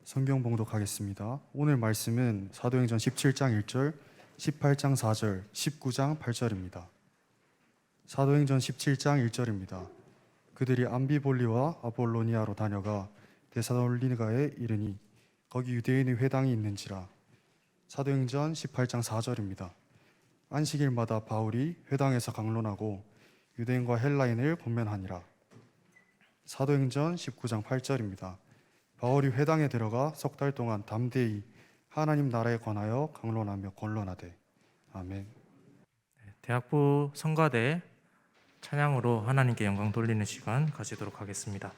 성경 봉독하겠습니다. 오늘 말씀은 사도행전 17장 1절, 18장 4절, 19장 8절입니다. 사도행전 17장 1절입니다. 그들이 암비볼리와 아볼로니아로 다녀가 데살로니가에 이르니 거기 유대인의 회당이 있는지라. 사도행전 18장 4절입니다. 안식일마다 바울이 회당에서 강론하고 유대인과 헬라인을 권면하니라. 사도행전 19장 8절입니다. 바울이 회당에 들어가 석 달 동안 담대히 하나님 나라에 관하여 강론하며 권론하되. 아멘. 대학부 성가대 찬양으로 하나님께 영광 돌리는 시간 가지도록 하겠습니다.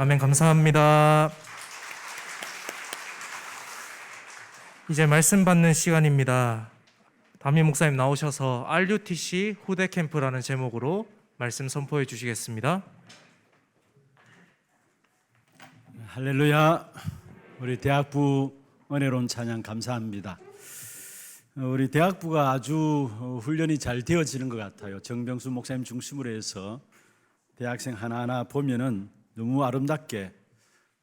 아멘. 감사합니다. 이제 말씀 받는 시간입니다. 담임 목사님 나오셔서 RUTC 후대 캠프라는 제목으로 말씀 선포해 주시겠습니다. 할렐루야. 우리 대학부 은혜로운 찬양 감사합니다. 우리 대학부가 아주 훈련이 잘 되어지는 것 같아요. 정병수 목사님 중심으로 해서 대학생 하나하나 보면은 너무 아름답게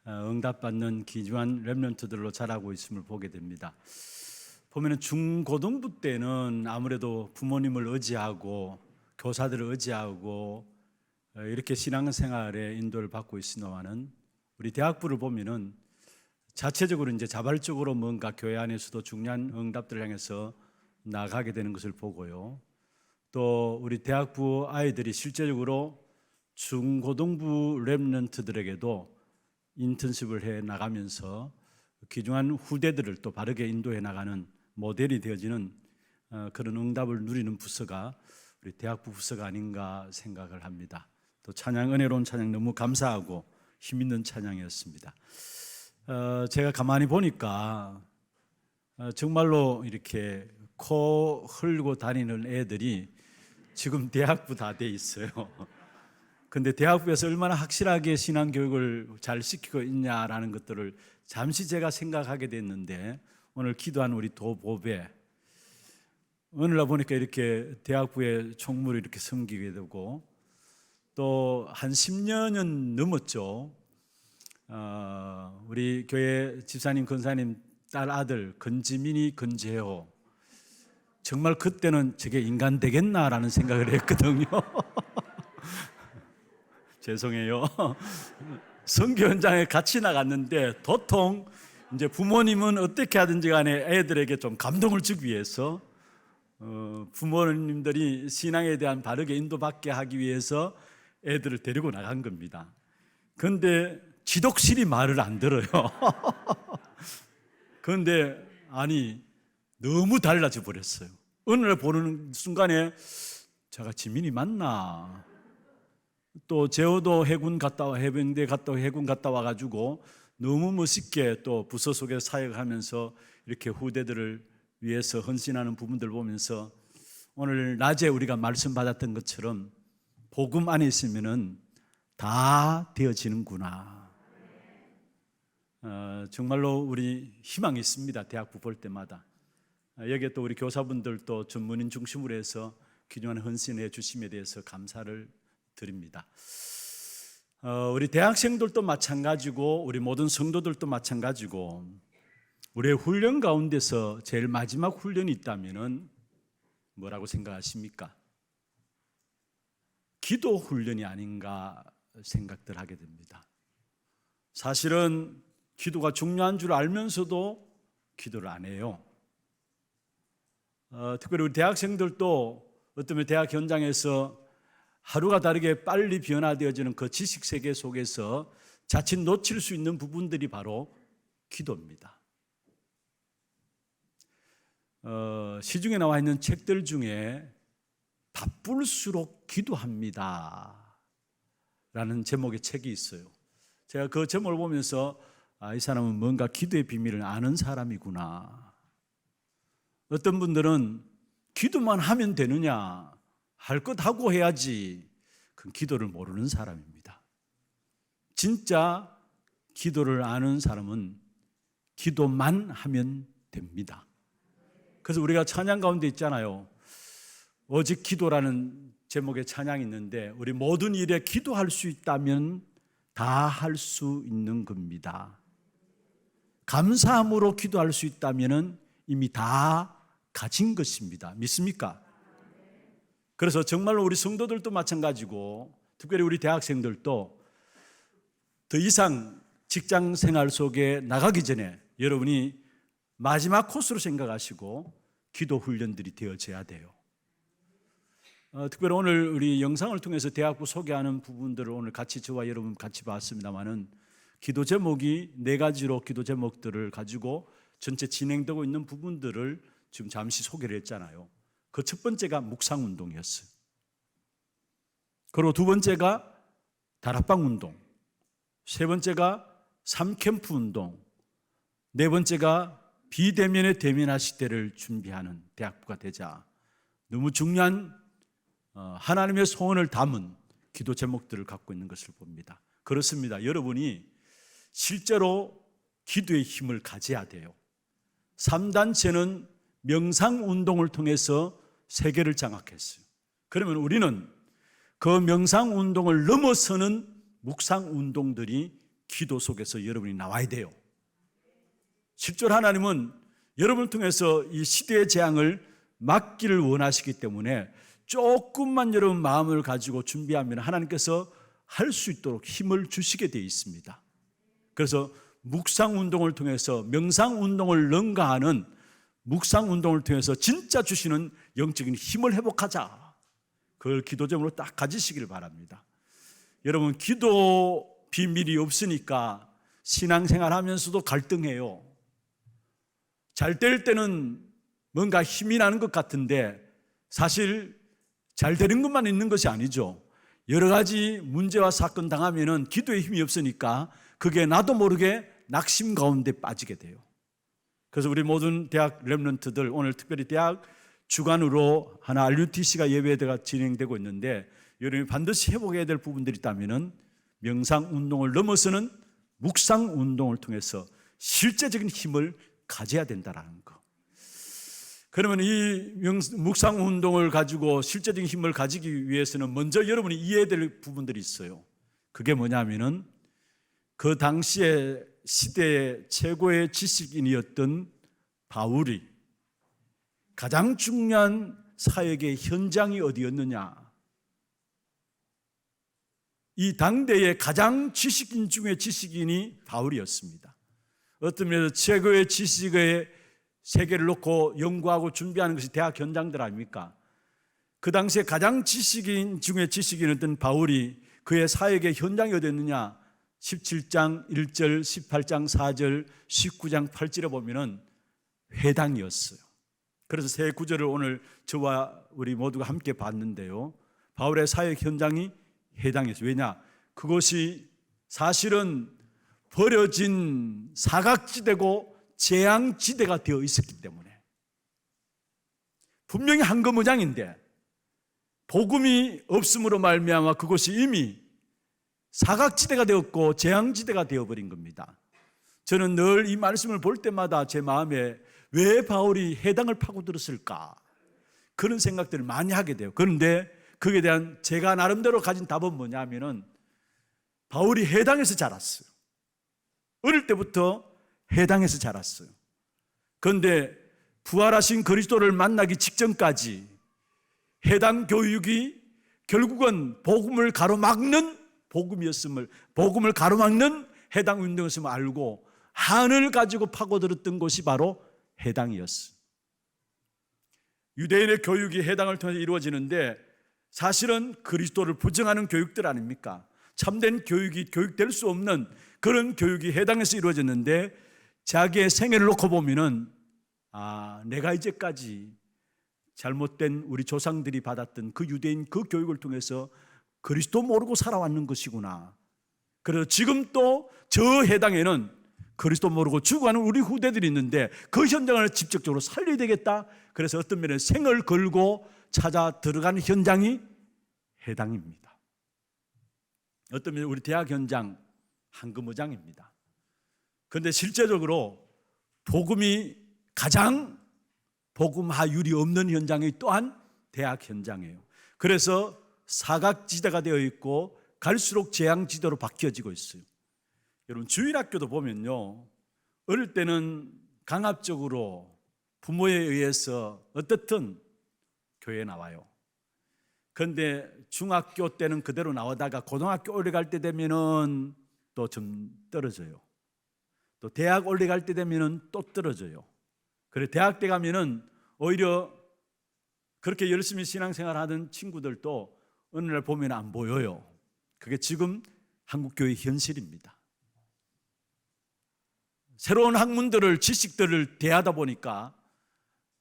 응답받는 귀중한 렘넌트들로 자라고 있음을 보게 됩니다. 보면은 중고등부 때는 아무래도 부모님을 의지하고 교사들을 의지하고 이렇게 신앙생활에 인도를 받고 있으나마는 우리 대학부를 보면은 자체적으로 이제 자발적으로 뭔가 교회 안에서도 중요한 응답들을 향해서 나가게 되는 것을 보고요. 또 우리 대학부 아이들이 실제적으로 중고등부 렘넌트들에게도 인턴십을 해 나가면서 귀중한 후대들을 또 바르게 인도해 나가는 모델이 되어지는 그런 응답을 누리는 부서가 우리 대학부 부서가 아닌가 생각을 합니다. 또 찬양, 은혜로운 찬양 너무 감사하고 힘있는 찬양이었습니다. 제가 가만히 보니까 정말로 이렇게 코 흘고 다니는 애들이 지금 대학부 다 돼 있어요. 근데 대학부에서 얼마나 확실하게 신앙교육을 잘 시키고 있냐라는 것들을 잠시 제가 생각하게 됐는데, 오늘 기도한 우리 도보배 오늘날 보니까 이렇게 대학부의 총무를 이렇게 섬기게 되고, 또 한 10년은 넘었죠. 우리 교회 집사님, 권사님 딸 아들 건지민이, 건재호, 정말 그때는 저게 인간 되겠나라는 생각을 했거든요. 죄송해요. 선교 현장에 같이 나갔는데 도통 이제 부모님은 어떻게 하든지 간에 애들에게 좀 감동을 주기 위해서 부모님들이 신앙에 대한 바르게 인도받게 하기 위해서 애들을 데리고 나간 겁니다. 그런데 지독실이 말을 안 들어요. 그런데 아니 너무 달라져 버렸어요. 어느 날 보는 순간에 제가 지민이 맞나? 또 제호도 해군 갔다 와, 해병대 갔다 와, 해군 갔다 와가지고 너무 멋있게 또 부서 속에서 사역하면서 이렇게 후대들을 위해서 헌신하는 부분들 보면서 오늘 낮에 우리가 말씀 받았던 것처럼 복음 안에 있으면은 다 되어지는구나. 정말로 우리 희망이 있습니다. 대학부 볼 때마다. 여기에 또 우리 교사분들도 전문인 중심으로 해서 귀중한 헌신해 주심에 대해서 감사를 드립니다. 우리 대학생들도 마찬가지고 우리 모든 성도들도 마찬가지고 우리의 훈련 가운데서 제일 마지막 훈련이 있다면은 뭐라고 생각하십니까? 기도 훈련이 아닌가 생각들 하게 됩니다. 사실은 기도가 중요한 줄 알면서도 기도를 안 해요. 특별히 우리 대학생들도 어쩌면 대학 현장에서 하루가 다르게 빨리 변화되어지는 그 지식 세계 속에서 자칫 놓칠 수 있는 부분들이 바로 기도입니다. 시중에 나와 있는 책들 중에 바쁠수록 기도합니다 라는 제목의 책이 있어요. 제가 그 제목을 보면서 이 사람은 뭔가 기도의 비밀을 아는 사람이구나. 어떤 분들은 기도만 하면 되느냐, 할 것 하고 해야지, 그건 기도를 모르는 사람입니다. 진짜 기도를 아는 사람은 기도만 하면 됩니다. 그래서 우리가 찬양 가운데 있잖아요. 오직 기도라는 제목의 찬양이 있는데, 우리 모든 일에 기도할 수 있다면 다 할 수 있는 겁니다. 감사함으로 기도할 수 있다면 이미 다 가진 것입니다. 믿습니까? 그래서 정말로 우리 성도들도 마찬가지고 특별히 우리 대학생들도 더 이상 직장 생활 속에 나가기 전에 여러분이 마지막 코스로 생각하시고 기도 훈련들이 되어져야 돼요. 특별히 오늘 우리 영상을 통해서 대학부 소개하는 부분들을 오늘 같이 저와 여러분 같이 봤습니다만은 기도 제목이 4가지로 기도 제목들을 가지고 전체 진행되고 있는 부분들을 지금 잠시 소개를 했잖아요. 그 첫 번째가 묵상운동이었어요. 그리고 두 번째가 다락방 운동, 세 번째가 3캠프 운동, 네 번째가 비대면의 대면화 시대를 준비하는 대학부가 되자. 너무 중요한 하나님의 소원을 담은 기도 제목들을 갖고 있는 것을 봅니다. 그렇습니다. 여러분이 실제로 기도의 힘을 가져야 돼요. 3단체는 명상운동을 통해서 세계를 장악했어요. 그러면 우리는 그 명상운동을 넘어서는 묵상운동들이 기도 속에서 여러분이 나와야 돼요. 실제로 하나님은 여러분을 통해서 이 시대의 재앙을 막기를 원하시기 때문에 조금만 여러분 마음을 가지고 준비하면 하나님께서 할 수 있도록 힘을 주시게 되어 있습니다. 그래서 묵상운동을 통해서 명상운동을 능가하는 묵상운동을 통해서 진짜 주시는 영적인 힘을 회복하자. 그걸 기도점으로 딱 가지시길 바랍니다. 여러분, 기도 비밀이 없으니까 신앙생활 하면서도 갈등해요. 잘 될 때는 뭔가 힘이 나는 것 같은데 사실 잘 되는 것만 있는 것이 아니죠. 여러 가지 문제와 사건 당하면은 기도에 힘이 없으니까 그게 나도 모르게 낙심 가운데 빠지게 돼요. 그래서 우리 모든 대학 렘넌트들, 오늘 특별히 대학 주간으로 하나 RUTC가 예배가 진행되고 있는데 여러분이 반드시 회복해야 될 부분들이 있다면은 명상운동을 넘어서는 묵상운동을 통해서 실제적인 힘을 가져야 된다는 거. 그러면 이 묵상운동을 가지고 실제적인 힘을 가지기 위해서는 먼저 여러분이 이해해야 될 부분들이 있어요. 그게 뭐냐면은 그 당시에 시대의 최고의 지식인이었던 바울이 가장 중요한 사역의 현장이 어디였느냐? 이 당대의 가장 지식인 중에 지식인이 바울이었습니다. 어떤 면에서 최고의 지식의 세계를 놓고 연구하고 준비하는 것이 대학 현장들 아닙니까? 그 당시에 가장 지식인 중에 지식인이었던 바울이 그의 사역의 현장이 어디였느냐? 17장 1절, 18장 4절, 19장 8절에 보면은 회당이었어요. 그래서 세 구절을 오늘 저와 우리 모두가 함께 봤는데요. 바울의 사역 현장이 회당이었어요. 왜냐? 그것이 사실은 버려진 사각지대고 재앙지대가 되어 있었기 때문에. 분명히 한거무장인데 복음이 없음으로 말미암아 그것이 이미 사각지대가 되었고 재앙지대가 되어버린 겁니다. 저는 늘 이 말씀을 볼 때마다 제 마음에 왜 바울이 해당을 파고들었을까? 그런 생각들을 많이 하게 돼요. 그런데 거기에 대한 제가 나름대로 가진 답은 뭐냐면은 바울이 해당에서 자랐어요. 어릴 때부터 해당에서 자랐어요. 그런데 부활하신 그리스도를 만나기 직전까지 해당 교육이 결국은 복음을 가로막는 복음이었음을, 복음을 가로막는 해당 운동이었음을 알고 한을 가지고 파고들었던 것이 바로 해당이었어요. 유대인의 교육이 해당을 통해서 이루어지는데 사실은 그리스도를 부정하는 교육들 아닙니까? 참된 교육이 교육될 수 없는 그런 교육이 해당에서 이루어졌는데 자기의 생애를 놓고 보면은 내가 이제까지 잘못된 우리 조상들이 받았던 그 유대인 그 교육을 통해서 그리스도 모르고 살아왔는 것이구나. 그래서 지금 또 저 해당에는 그리스도 모르고 죽어가는 우리 후대들이 있는데 그 현장을 직접적으로 살려야 되겠다. 그래서 어떤 면에 생을 걸고 찾아 들어가는 현장이 해당입니다. 어떤 면에 우리 대학 현장 한금무장입니다. 그런데 실제적으로 복음이 가장 복음화율이 없는 현장이 또한 대학 현장이에요. 그래서 사각지대가 되어 있고 갈수록 재앙지대로 바뀌어지고 있어요. 여러분 주일학교도 보면요, 어릴 때는 강압적으로 부모에 의해서 어떻든 교회에 나와요. 그런데 중학교 때는 그대로 나오다가 고등학교 올라갈 때 되면은 또 좀 떨어져요. 또 대학 올라갈 때 되면은 또 떨어져요. 그래 대학 때 가면은 오히려 그렇게 열심히 신앙생활 하던 친구들도 어느 날 보면 안 보여요. 그게 지금 한국교회 현실입니다. 새로운 학문들을, 지식들을 대하다 보니까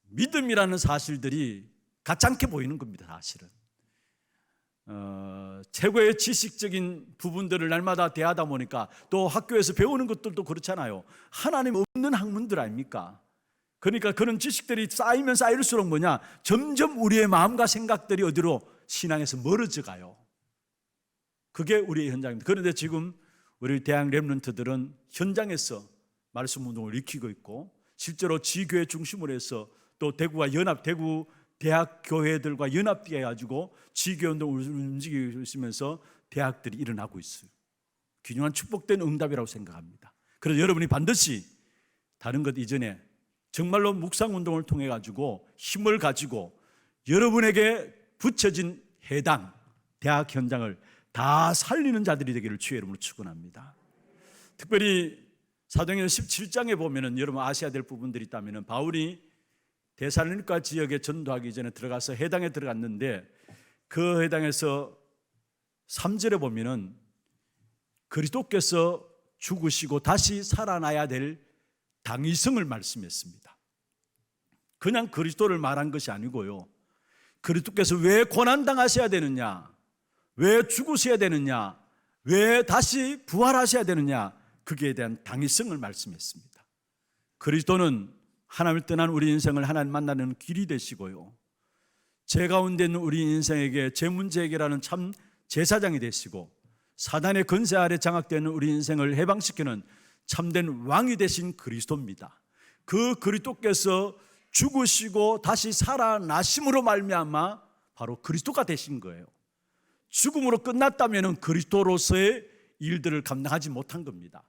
믿음이라는 사실들이 가짜않게 보이는 겁니다. 사실은 최고의 지식적인 부분들을 날마다 대하다 보니까 또 학교에서 배우는 것들도 그렇잖아요. 하나님 없는 학문들 아닙니까? 그러니까 그런 지식들이 쌓이면 쌓일수록 뭐냐, 점점 우리의 마음과 생각들이 어디로? 신앙에서 멀어져 가요. 그게 우리의 현장입니다. 그런데 지금 우리 대학 렘넌트들은 현장에서 말씀 운동을 일으키고 있고, 실제로 지교회 중심으로 해서 또 대구 대학 교회들과 연합되어 가지고 지교회 운동을 움직이고 있으면서 대학들이 일어나고 있어요. 귀중한 축복된 응답이라고 생각합니다. 그래서 여러분이 반드시 다른 것 이전에 정말로 묵상 운동을 통해 가지고 힘을 가지고 여러분에게 붙여진 해당 대학 현장을 다 살리는 자들이 되기를 주의 이름으로 축원합니다. 특별히 사도행전 17장에 보면은 여러분 아셔야 될 부분들이 있다면은 바울이 데살로니가 지역에 전도하기 전에 들어가서 해당에 들어갔는데 그 해당에서 3절에 보면은 그리스도께서 죽으시고 다시 살아나야 될 당위성을 말씀했습니다. 그냥 그리스도를 말한 것이 아니고요, 그리스도께서 왜 고난당하셔야 되느냐, 왜 죽으셔야 되느냐, 왜 다시 부활하셔야 되느냐, 거기에 대한 당위성을 말씀했습니다. 그리스도는 하나님을 떠난 우리 인생을 하나님 만나는 길이 되시고요, 죄 가운데 있는 우리 인생에게 죄문제 해결하는 참 제사장이 되시고, 사단의 권세 아래 장악되는 우리 인생을 해방시키는 참된 왕이 되신 그리스도입니다. 그 그리스도께서 죽으시고 다시 살아나심으로 말미암아 바로 그리스도가 되신 거예요. 죽음으로 끝났다면 그리스도로서의 일들을 감당하지 못한 겁니다.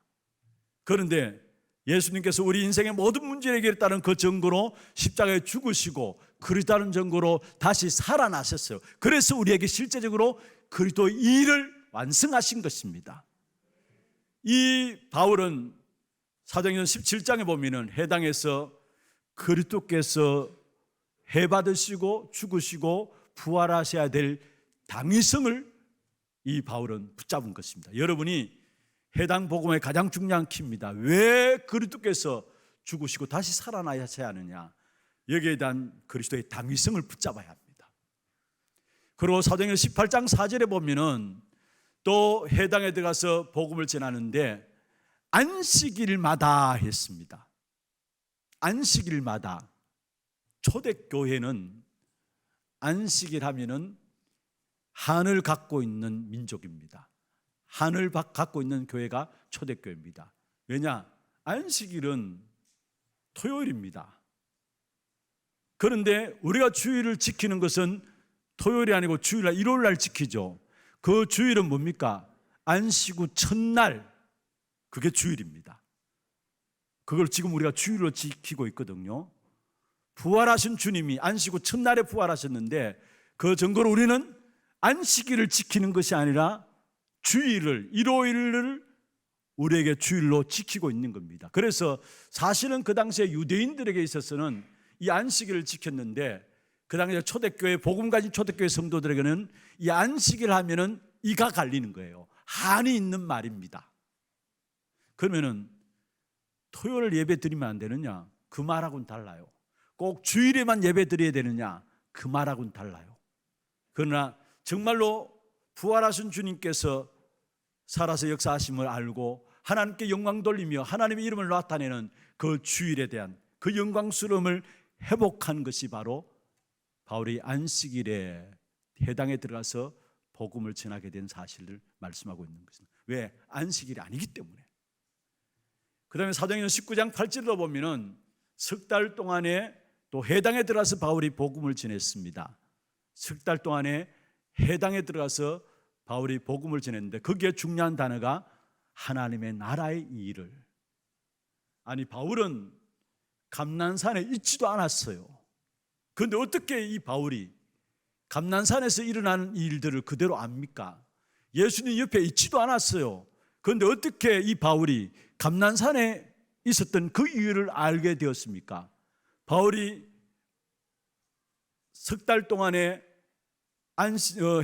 그런데 예수님께서 우리 인생의 모든 문제 해결에 따른 그 증거로 십자가에 죽으시고 그리스도라는 증거로 다시 살아나셨어요. 그래서 우리에게 실제적으로 그리스도의 일을 완성하신 것입니다. 이 바울은 사도행전 17장에 보면은 해당에서 그리스도께서 해받으시고 죽으시고 부활하셔야 될 당위성을 이 바울은 붙잡은 것입니다. 여러분이 해당 복음의 가장 중요한 키입니다. 왜 그리스도께서 죽으시고 다시 살아나셔야 하느냐, 여기에 대한 그리스도의 당위성을 붙잡아야 합니다. 그리고 사도행전 18장 4절에 보면은 또 해당에 들어가서 복음을 전하는데 안식일마다 했습니다. 안식일마다. 초대교회는 안식일 하면은 한을 갖고 있는 민족입니다. 한을 갖고 있는 교회가 초대교회입니다. 왜냐? 안식일은 토요일입니다. 그런데 우리가 주일을 지키는 것은 토요일이 아니고 주일날, 일요일날 지키죠. 그 주일은 뭡니까? 안식 후 첫날, 그게 주일입니다. 그걸 지금 우리가 주일로 지키고 있거든요. 부활하신 주님이 안식 후 첫날에 부활하셨는데 그 증거로 우리는 안식일을 지키는 것이 아니라 주일을, 일요일을 우리에게 주일로 지키고 있는 겁니다. 그래서 사실은 그 당시에 유대인들에게 있어서는 이 안식일을 지켰는데 그 당시에 초대교회, 복음 가진 초대교회 성도들에게는 이 안식일 하면은 이가 갈리는 거예요. 한이 있는 말입니다. 그러면은 토요일 예배 드리면 안 되느냐? 그 말하고는 달라요. 꼭 주일에만 예배 드려야 되느냐? 그 말하고는 달라요. 그러나 정말로 부활하신 주님께서 살아서 역사하심을 알고 하나님께 영광 돌리며 하나님의 이름을 나타내는 그 주일에 대한 그 영광스러움을 회복한 것이 바로 바울이 안식일에 해당에 들어가서 복음을 전하게 된 사실을 말씀하고 있는 것입니다. 왜? 안식일이 아니기 때문에. 그 다음에 사도행전 19장 8절로 보면은 석 달 동안에 또 해당에 들어가서 바울이 복음을 전했습니다. 석 달 동안에 해당에 들어가서 바울이 복음을 전했는데 거기에 중요한 단어가 하나님의 나라의 일을. 아니, 바울은 감난산에 있지도 않았어요. 그런데 어떻게 이 바울이 감난산에서 일어나는 일들을 그대로 압니까? 예수님 옆에 있지도 않았어요. 그런데 어떻게 이 바울이 감난산에 있었던 그 이유를 알게 되었습니까? 바울이 석 달 동안에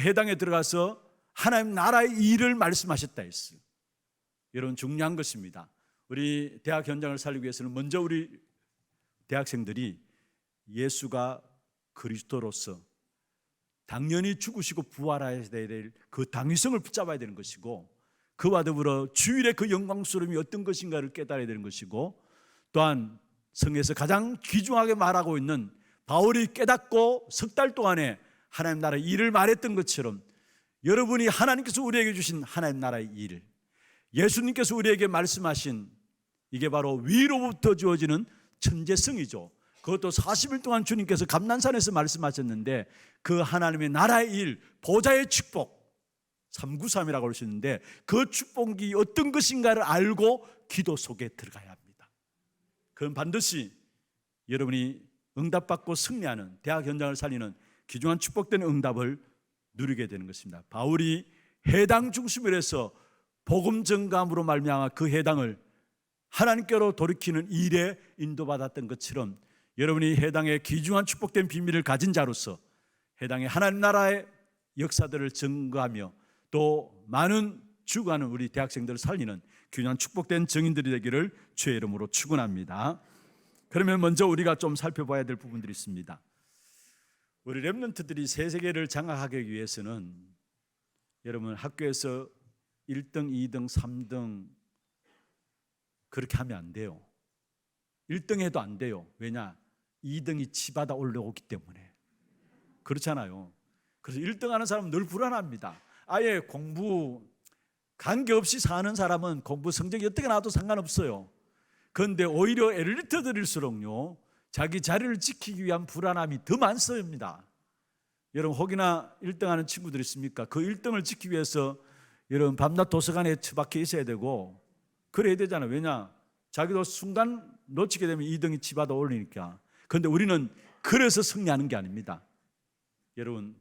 해당에 들어가서 하나님 나라의 일을 말씀하셨다 했어요. 이런 중요한 것입니다. 우리 대학 현장을 살리기 위해서는 먼저 우리 대학생들이 예수가 그리스도로서 당연히 죽으시고 부활하셔야 될 그 당위성을 붙잡아야 되는 것이고, 그와 더불어 주일의 그 영광스러움이 어떤 것인가를 깨달아야 되는 것이고, 또한 성에서 가장 귀중하게 말하고 있는 바울이 깨닫고 석 달 동안에 하나님 나라의 일을 말했던 것처럼 여러분이 하나님께서 우리에게 주신 하나님 나라의 일, 예수님께서 우리에게 말씀하신 이게 바로 위로부터 주어지는 천재성이죠. 그것도 40일 동안 주님께서 감난산에서 말씀하셨는데 그 하나님의 나라의 일, 보좌의 축복 393이라고 그러셨는데 그 축복이 어떤 것인가를 알고 기도 속에 들어가야 합니다. 그건 반드시 여러분이 응답받고 승리하는 대학 현장을 살리는 귀중한 축복된 응답을 누리게 되는 것입니다. 바울이 해당 중심을 해서 복음 전감으로 말미암아 그 해당을 하나님께로 돌이키는 일에 인도받았던 것처럼 여러분이 해당의 귀중한 축복된 비밀을 가진 자로서 해당의 하나님 나라의 역사들을 증거하며 또 많은 죽어가는 우리 대학생들을 살리는 귀중한 축복된 증인들이 되기를 주의 이름으로 축원합니다. 그러면 먼저 우리가 좀 살펴봐야 될 부분들이 있습니다. 우리 렘넌트들이 새 세계를 장악하기 위해서는 여러분 학교에서 1등, 2등, 3등 그렇게 하면 안 돼요. 1등 해도 안 돼요. 왜냐? 2등이 치받아 올라오기 때문에. 그렇잖아요. 그래서 1등 하는 사람은 늘 불안합니다. 아예 공부 관계없이 사는 사람은 공부 성적이 어떻게 나와도 상관없어요. 그런데 오히려 엘리트들일수록요 자기 자리를 지키기 위한 불안함이 더 많습니다. 여러분 혹이나 1등 하는 친구들 있습니까? 그 1등을 지키기 위해서 여러분 밤낮 도서관에 처박혀 있어야 되고 그래야 되잖아요. 왜냐? 자기도 순간 놓치게 되면 2등이 치받아 올리니까. 그런데 우리는 그래서 승리하는 게 아닙니다. 여러분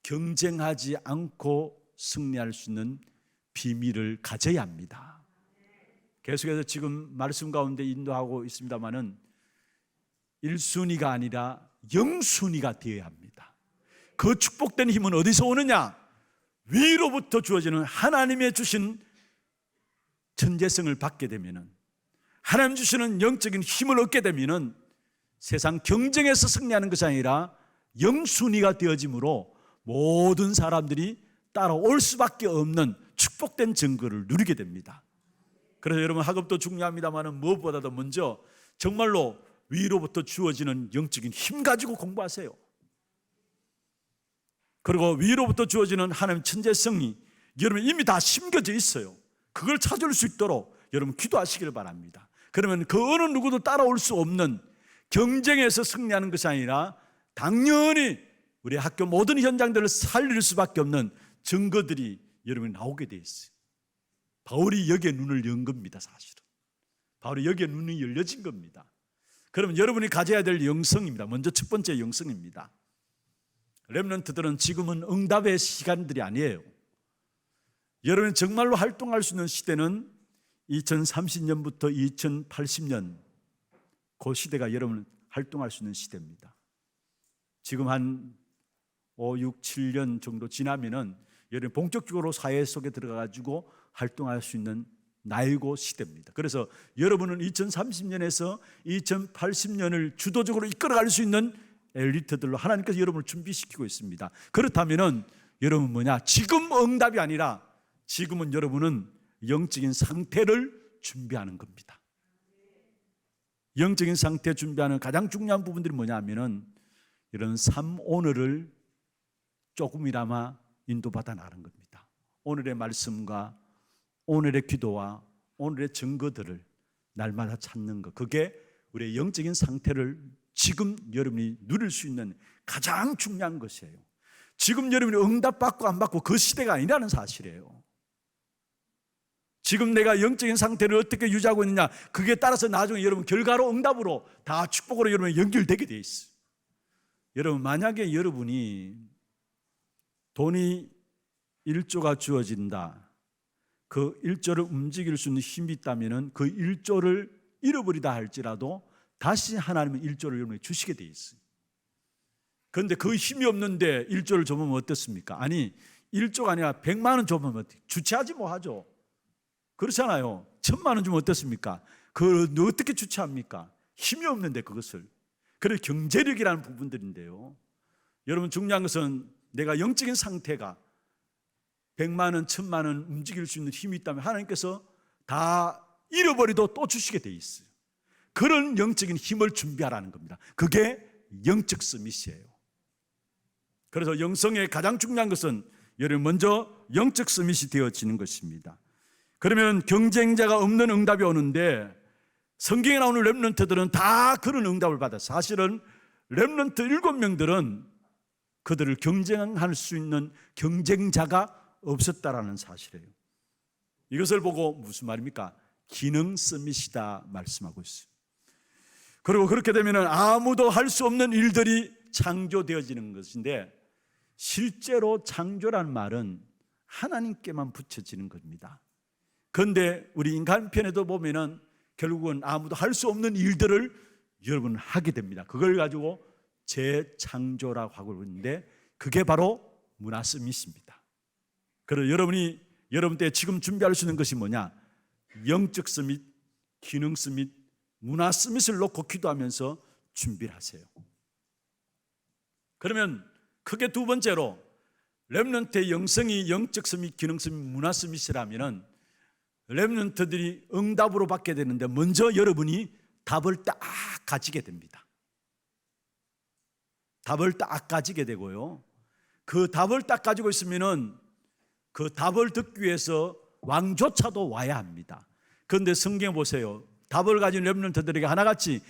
경쟁하지 않고 승리할 수 있는 비밀을 가져야 합니다. 계속해서 지금 말씀 가운데 인도하고 있습니다마는 1순위가 아니라 0순위가 되어야 합니다. 그 축복된 힘은 어디서 오느냐? 위로부터 주어지는 하나님의 주신 천재성을 받게 되면은 하나님 주시는 영적인 힘을 얻게 되면은 세상 경쟁에서 승리하는 것이 아니라 0순위가 되어짐으로 모든 사람들이 따라올 수밖에 없는 축복된 증거를 누리게 됩니다. 그래서 여러분 학업도 중요합니다만 무엇보다도 먼저 정말로 위로부터 주어지는 영적인 힘 가지고 공부하세요. 그리고 위로부터 주어지는 하나님 천재성이 여러분 이미 다 심겨져 있어요. 그걸 찾을 수 있도록 여러분 기도하시길 바랍니다. 그러면 그 어느 누구도 따라올 수 없는 경쟁에서 승리하는 것이 아니라 당연히 우리 학교 모든 현장들을 살릴 수밖에 없는 증거들이 여러분이 나오게 돼 있어요. 바울이 여기에 눈을 연 겁니다. 사실은 바울이 여기에 눈이 열려진 겁니다. 그러면 여러분이 가져야 될 영성입니다. 먼저 첫 번째 영성입니다. 렘넌트들은 지금은 응답의 시간들이 아니에요. 여러분이 정말로 활동할 수 있는 시대는 2030년부터 2080년 그 시대가 여러분 활동할 수 있는 시대입니다. 지금 한 5, 6, 7년 정도 지나면은 여러분 본격적으로 사회 속에 들어가가지고 활동할 수 있는 나이고 시대입니다. 그래서 여러분은 2030년에서 2080년을 주도적으로 이끌어갈 수 있는 엘리트들로 하나님께서 여러분을 준비시키고 있습니다. 그렇다면은 여러분 뭐냐? 지금 응답이 아니라 지금은 여러분은 영적인 상태를 준비하는 겁니다. 영적인 상태 준비하는 가장 중요한 부분들이 뭐냐 하면은 이런 삶 오늘을 조금이나마 인도받아 나가는 겁니다. 오늘의 말씀과 오늘의 기도와 오늘의 증거들을 날마다 찾는 것, 그게 우리의 영적인 상태를 지금 여러분이 누릴 수 있는 가장 중요한 것이에요. 지금 여러분이 응답받고 안 받고 그 시대가 아니라는 사실이에요. 지금 내가 영적인 상태를 어떻게 유지하고 있느냐, 그게 따라서 나중에 여러분 결과로 응답으로 다 축복으로 여러분이 연결되게 돼 있어요. 여러분 만약에 여러분이 돈이 1조가 주어진다, 그 1조를 움직일 수 있는 힘이 있다면 그 1조를 잃어버리다 할지라도 다시 하나님은 1조를 여러분에게 주시게 돼 있어요. 그런데 그 힘이 없는데 1조를 줘보면 어떻습니까? 아니 1조가 아니라 100만 원 줘보면 어떻게? 주체하지 뭐 하죠. 그렇잖아요. 1000만 원 주면 어떻습니까? 그걸 어떻게 주체합니까? 힘이 없는데 그것을. 그래서 경제력이라는 부분들인데요, 여러분 중요한 것은 내가 영적인 상태가 100만 원, 1000만 원 움직일 수 있는 힘이 있다면 하나님께서 다 잃어버리도 또 주시게 돼 있어요. 그런 영적인 힘을 준비하라는 겁니다. 그게 영적 서밋이에요. 그래서 영성의 가장 중요한 것은 여러분 먼저 영적 서밋이 되어지는 것입니다. 그러면 경쟁자가 없는 응답이 오는데 성경에 나오는 렘넌트들은 다 그런 응답을 받았어요. 사실은 렘넌트 7명들은 그들을 경쟁할 수 있는 경쟁자가 없었다라는 사실이에요. 이것을 보고 무슨 말입니까? 기능 서밋이다 말씀하고 있어요. 그리고 그렇게 되면 아무도 할 수 없는 일들이 창조되어지는 것인데, 실제로 창조라는 말은 하나님께만 붙여지는 겁니다. 그런데 우리 인간편에도 보면은 결국은 아무도 할 수 없는 일들을 여러분 하게 됩니다. 그걸 가지고 재창조라고 하고 있는데, 그게 바로 문화 서밋입니다. 그래서 여러분 때 지금 준비할 수 있는 것이 뭐냐? 영적 서밋, 기능 서밋, 문화 서밋을 놓고 기도하면서 준비를 하세요. 그러면 크게 두 번째로 렘넌트의 영성이 영적 서밋, 기능 서밋, 문화 서밋이라면은 렘넌트들이 응답으로 받게 되는데, 먼저 여러분이 답을 딱 가지게 됩니다. 답을 딱 가지게 되고요, 그 답을 딱 가지고 있으면은 그 답을 듣기 위해서 왕조차도 와야 합니다. 그런데 성경 보세요. 답을 가진 렘넌트들에게 하나같이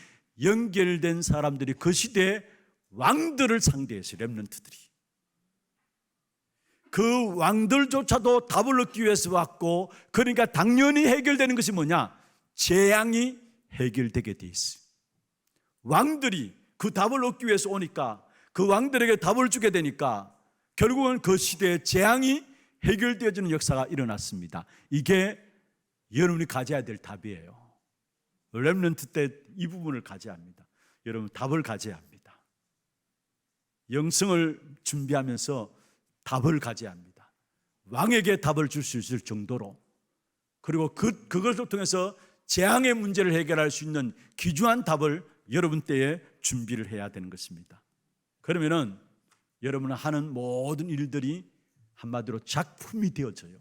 연결된 사람들이 그 시대에 왕들을 상대했어요. 렘넌트들이. 그 왕들조차도 답을 얻기 위해서 왔고, 그러니까 당연히 해결되는 것이 뭐냐? 재앙이 해결되게 돼 있어요. 왕들이 그 답을 얻기 위해서 오니까, 그 왕들에게 답을 주게 되니까 결국은 그 시대에 재앙이 해결되어지는 역사가 일어났습니다. 이게 여러분이 가져야 될 답이에요. 렘넌트 때 이 부분을 가져야 합니다. 여러분, 답을 가져야 합니다. 영성을 준비하면서 답을 가져야 합니다. 왕에게 답을 줄 수 있을 정도로, 그리고 그것을 통해서 재앙의 문제를 해결할 수 있는 귀중한 답을 여러분 때에 준비를 해야 되는 것입니다. 그러면은 여러분은 하는 모든 일들이 한마디로 작품이 되어져요.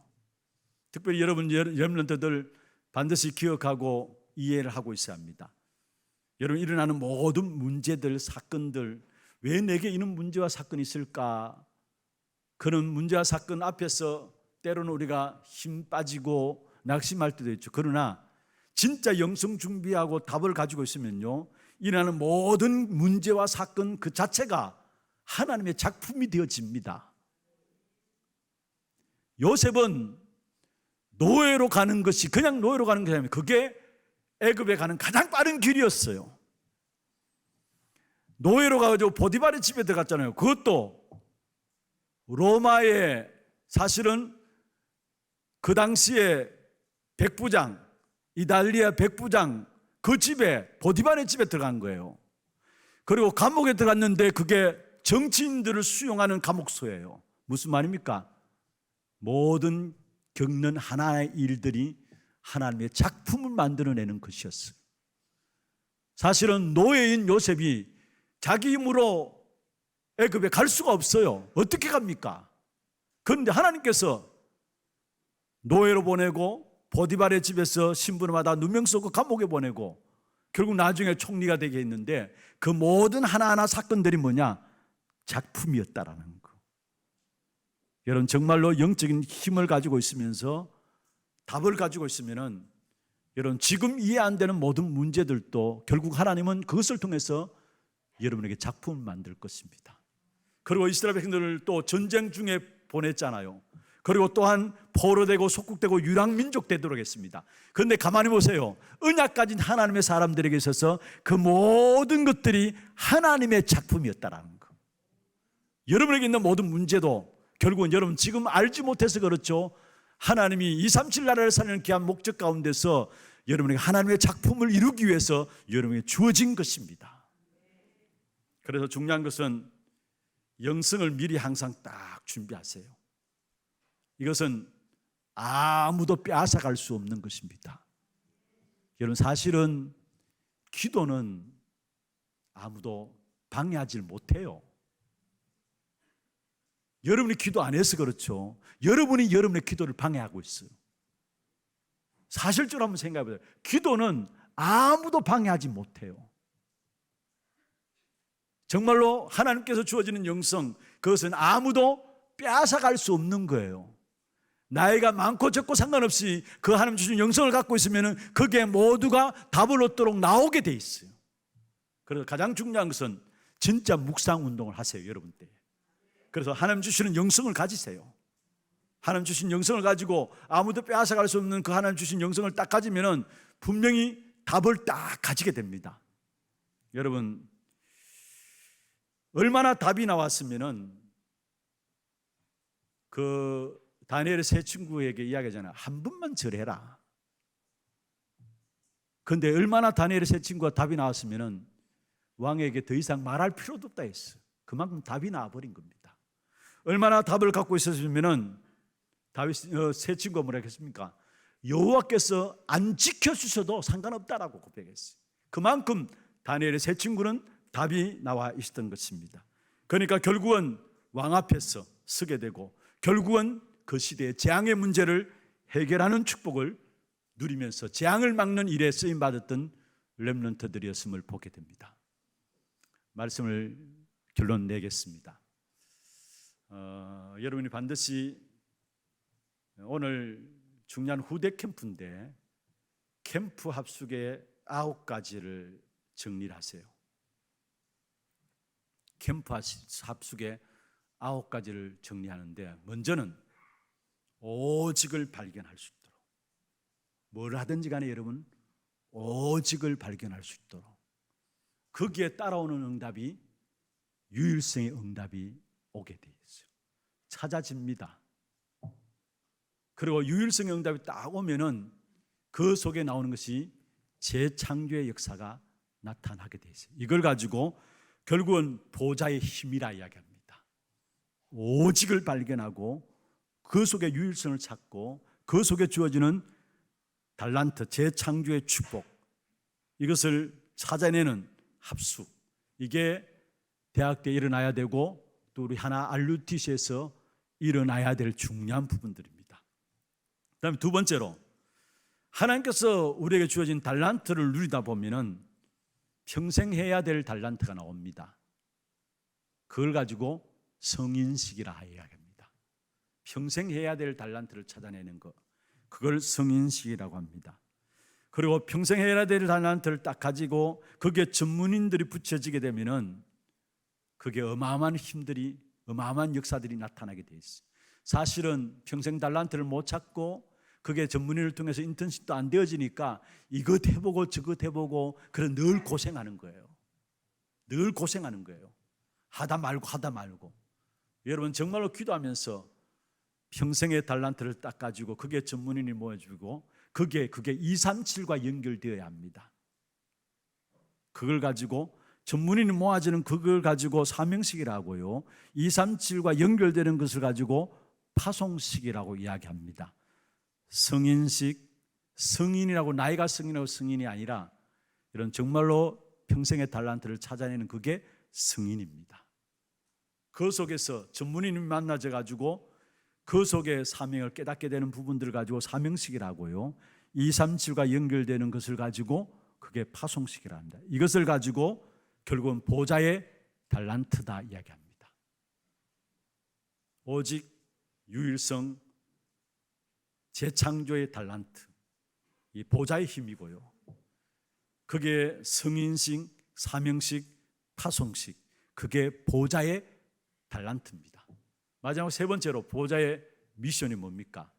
특별히 여러분 렘넌트들 반드시 기억하고 이해를 하고 있어야 합니다. 여러분, 일어나는 모든 문제들, 사건들, 왜 내게 이런 문제와 사건이 있을까? 그런 문제와 사건 앞에서 때로는 우리가 힘 빠지고 낙심할 때도 있죠. 그러나 진짜 영성 준비하고 답을 가지고 있으면요, 일어나는 모든 문제와 사건 그 자체가 하나님의 작품이 되어집니다. 요셉은 노예로 가는 것이 그냥 노예로 가는 것이 아니라 그게 애굽에 가는 가장 빠른 길이었어요. 노예로 가가지고 보디발의 집에 들어갔잖아요. 그것도 로마의, 사실은 그 당시에 백부장, 이달리아 백부장 그 집에, 보디발의 집에 들어간 거예요. 그리고 감옥에 들어갔는데 그게 정치인들을 수용하는 감옥소예요. 무슨 말입니까? 모든 겪는 하나의 일들이 하나님의 작품을 만들어내는 것이었어요. 사실은 노예인 요셉이 자기 힘으로 애굽에 갈 수가 없어요. 어떻게 갑니까? 그런데 하나님께서 노예로 보내고, 보디발의 집에서 신분을 받아 누명 쓰고 감옥에 보내고, 결국 나중에 총리가 되게 했는데, 그 모든 하나하나 사건들이 뭐냐? 작품이었다라는 거. 여러분, 정말로 영적인 힘을 가지고 있으면서 답을 가지고 있으면은, 여러분, 지금 이해 안 되는 모든 문제들도 결국 하나님은 그것을 통해서 여러분에게 작품을 만들 것입니다. 그리고 이스라엘 백성들을 또 전쟁 중에 보냈잖아요. 그리고 또한 포로되고 속국되고 유랑민족 되도록 했습니다. 그런데 가만히 보세요. 언약 가진 하나님의 사람들에게 있어서 그 모든 것들이 하나님의 작품이었다라는 거. 여러분에게 있는 모든 문제도 결국은 여러분 지금 알지 못해서 그렇죠. 하나님이 237 나라를 살리는 귀한 목적 가운데서 여러분에게 하나님의 작품을 이루기 위해서 여러분에게 주어진 것입니다. 그래서 중요한 것은 영성을 미리 항상 딱 준비하세요. 이것은 아무도 빼앗아갈 수 없는 것입니다. 여러분, 사실은 기도는 아무도 방해하지 못해요. 여러분이 기도 안 해서 그렇죠. 여러분이 여러분의 기도를 방해하고 있어요. 사실적으로 한번 생각해 보세요. 기도는 아무도 방해하지 못해요. 정말로 하나님께서 주어지는 영성, 그것은 아무도 빼앗아갈 수 없는 거예요. 나이가 많고 적고 상관없이 그 하나님 주신 영성을 갖고 있으면 거기에 모두가 답을 얻도록 나오게 돼 있어요. 그래서 가장 중요한 것은 진짜 묵상 운동을 하세요, 여러분 때. 그래서 하나님 주시는 영성을 가지세요. 하나님 주신 영성을 가지고 아무도 빼앗아갈 수 없는 그 하나님 주신 영성을 딱 가지면은 분명히 답을 딱 가지게 됩니다. 여러분, 얼마나 답이 나왔으면은 그 다니엘의 세 친구에게 이야기하잖아요. 한 번만 절해라. 그런데 얼마나 다니엘의 세 친구가 답이 나왔으면은 왕에게 더 이상 말할 필요도 없다 했어. 그만큼 답이 나와버린 겁니다. 얼마나 답을 갖고 있었으면은 다윗 세 친구가 뭐라 했습니까? 여호와께서 안 지켜주셔도 상관없다라고 고백했어요. 그만큼 다니엘의 세 친구는 답이 나와 있었던 것입니다. 그러니까 결국은 왕 앞에서 서게 되고 결국은 그 시대의 재앙의 문제를 해결하는 축복을 누리면서 재앙을 막는 일에 쓰임받았던 렘넌트들이었음을 보게 됩니다. 말씀을 결론 내겠습니다. 여러분이 반드시 오늘 중요한 후대 캠프인데 캠프 합숙의 9가지를 정리를 하세요. 캠프 합숙의 9가지를 정리하는데 먼저는 오직을 발견할 수 있도록, 뭘 하든지 간에 여러분 오직을 발견할 수 있도록, 거기에 따라오는 응답이 유일성의 응답이 오게 되어 있어요. 찾아집니다. 그리고 유일성의 응답이 딱 오면은 그 속에 나오는 것이 재창조의 역사가 나타나게 되어 있어요. 이걸 가지고 결국은 보좌의 힘이라 이야기합니다. 오직을 발견하고 그 속에 유일성을 찾고 그 속에 주어지는 달란트, 재창조의 축복, 이것을 찾아내는 합숙, 이게 대학 때 일어나야 되고 또 우리 하나 RUTC에서 일어나야 될 중요한 부분들입니다. 그다음에 두 번째로 하나님께서 우리에게 주어진 달란트를 누리다 보면은 평생 해야 될 달란트가 나옵니다. 그걸 가지고 성인식이라 이야기합니다. 평생 해야 될 달란트를 찾아내는 것, 그걸 성인식이라고 합니다. 그리고 평생 해야 될 달란트를 딱 가지고 거기에 전문인들이 붙여지게 되면은 그게 어마어마한 힘들이, 어마어마한 역사들이 나타나게 돼 있어요. 사실은 평생 달란트를 못 찾고 그게 전문인을 통해서 인턴십도 안 되어지니까 이것 해보고 저것 해보고 그래 늘 고생하는 거예요. 늘 고생하는 거예요. 하다 말고. 여러분 정말로 기도하면서 평생의 달란트를 딱 가지고 그게 전문인이 모여주고 그게 237과 연결되어야 합니다. 그걸 가지고 전문인이 모아지는 그걸 가지고 사명식이라고요. 237과 연결되는 것을 가지고 파송식이라고 이야기합니다. 성인식, 성인이라고 나이가 성인이라고 성인이 아니라 이런 정말로 평생의 달란트를 찾아내는 그게 성인입니다. 그 속에서 전문인이 만나져 가지고 그 속에 사명을 깨닫게 되는 부분들을 가지고 사명식이라고요. 237과 연결되는 것을 가지고 그게 파송식이라 합니다. 이것을 가지고 결국은 보좌의 달란트다 이야기합니다. 오직, 유일성, 재창조의 달란트, 이 보좌의 힘이고요. 그게 성인식, 사명식, 파송식, 그게 보좌의 달란트입니다. 마지막 세 번째로 보좌의 미션이 뭡니까?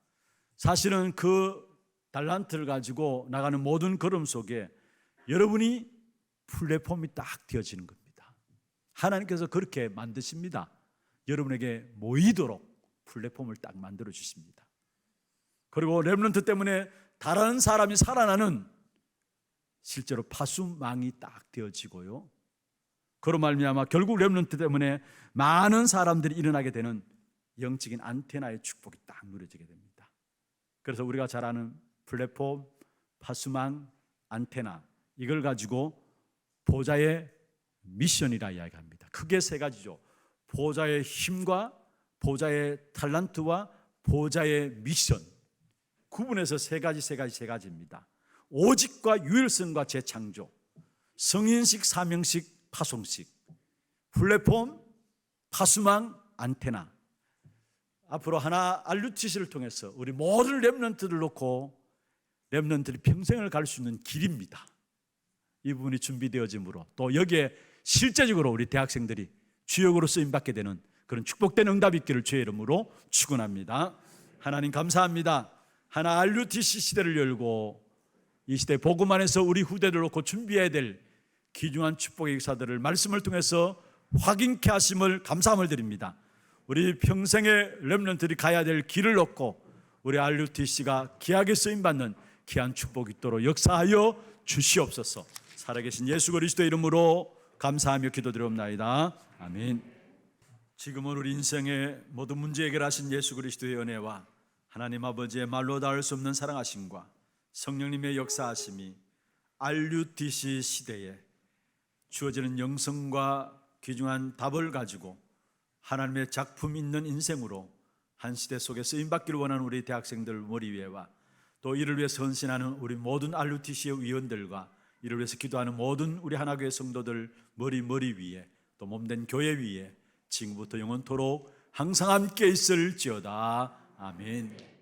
사실은 그 달란트를 가지고 나가는 모든 걸음 속에 여러분이 플랫폼이 딱 되어지는 겁니다. 하나님께서 그렇게 만드십니다. 여러분에게 모이도록 플랫폼을 딱 만들어 주십니다. 그리고 렘넌트 때문에 다른 사람이 살아나는 실제로 파수망이 딱 되어지고요. 그로 말미암아 결국 렘넌트 때문에 많은 사람들이 일어나게 되는 영적인 안테나의 축복이 딱 누려지게 됩니다. 그래서 우리가 잘 아는 플랫폼, 파수망, 안테나, 이걸 가지고 보좌의 미션이라 이야기합니다. 크게 세 가지죠. 보좌의 힘과 보좌의 탤런트와 보좌의 미션, 구분해서 세 가지입니다. 오직과 유일성과 재창조, 성인식, 사명식, 파송식, 플랫폼, 파수망, 안테나. 앞으로 하나 RUTC를 통해서 우리 모든 렘넌트를 놓고 렘넌트들이 평생을 갈 수 있는 길입니다. 이 부분이 준비되어지므로 또 여기에 실제적으로 우리 대학생들이 주역으로 쓰임받게 되는 그런 축복된 응답이 있기를 주의 이름으로 축원합니다. 하나님 감사합니다. 하나 RUTC 시대를 열고 이 시대 복음 안에서 우리 후대를 놓고 준비해야 될 귀중한 축복의 역사들을 말씀을 통해서 확인케 하심을 감사함을 드립니다. 우리 평생의 렘넌트들이 가야 될 길을 놓고 우리 RUTC가 귀하게 쓰임받는 귀한 축복이 있도록 역사하여 주시옵소서. 살아계신 예수 그리스도의 이름으로 감사하며 기도드리옵나이다. 아멘. 지금은 우리 인생의 모든 문제 해결하신 예수 그리스도의 은혜와 하나님 아버지의 말로 닿을 수 없는 사랑하심과 성령님의 역사하심이 RUTC 시대에 주어지는 영성과 귀중한 답을 가지고 하나님의 작품 있는 인생으로 한 시대 속에 쓰임받기를 원하는 우리 대학생들 머리 위에와 또 이를 위해 헌신하는 우리 모든 RUTC의 위원들과 이를 위해서 기도하는 모든 우리 하나교회 성도들 머리 위에 또 몸된 교회 위에 지금부터 영원토록 항상 함께 있을지어다. 아멘.